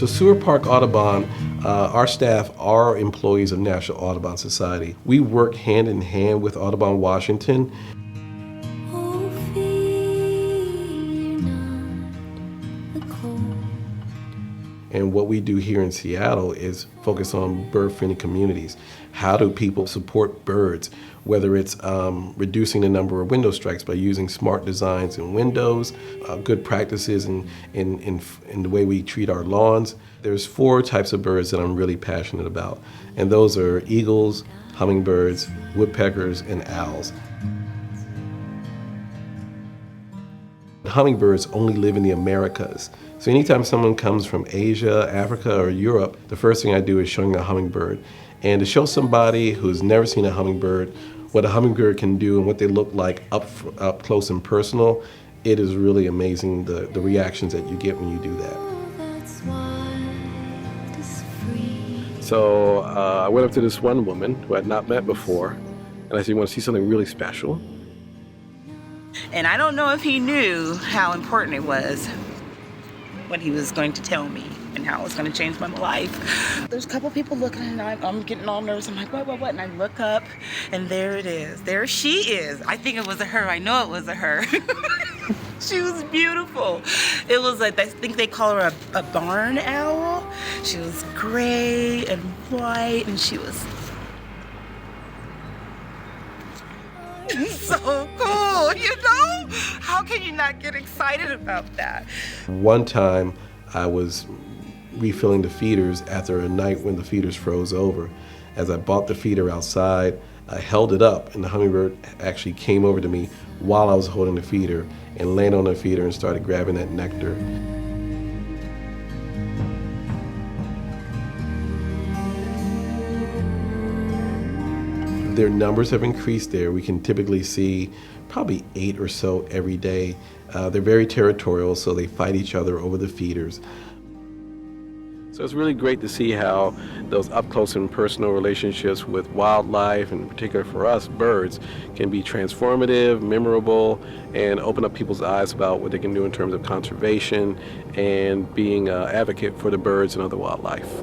So Seward Park Audubon, our staff are employees of National Audubon Society. We work hand in hand with Audubon Washington. Oh, fear not the cold. And what we do here in Seattle is focus on bird-friendly communities. How do people support birds? Whether it's reducing the number of window strikes by using smart designs in windows, good practices in the way we treat our lawns. There's 4 types of birds that I'm really passionate about, and those are eagles, hummingbirds, woodpeckers, and owls. Hummingbirds only live in the Americas. So anytime someone comes from Asia, Africa, or Europe, the first thing I do is showing a hummingbird. And to show somebody who's never seen a hummingbird what a hummingbird can do and what they look like up close and personal, it is really amazing the reactions that you get when you do that. So I went up to this one woman who I had not met before, and I said, "You want to see something really special?" And I don't know if he knew how important it was, what he was going to tell me and how it was going to change my life. There's a couple people looking and I'm getting all nervous. I'm like, what? And I look up and there it is. There she is. I think it was a her. I know it was a her. She was beautiful. It was like, I think they call her a barn owl. She was gray and white and she was so cool, you know? How can you not get excited about that? One time I was refilling the feeders after a night when the feeders froze over. As I bought the feeder outside, I held it up and the hummingbird actually came over to me while I was holding the feeder and landed on the feeder and started grabbing that nectar. Their numbers have increased there. We can typically see probably 8 or so every day. They're very territorial, so they fight each other over the feeders. So it's really great to see how those up close and personal relationships with wildlife, and in particular for us, birds, can be transformative, memorable, and open up people's eyes about what they can do in terms of conservation and being an advocate for the birds and other wildlife.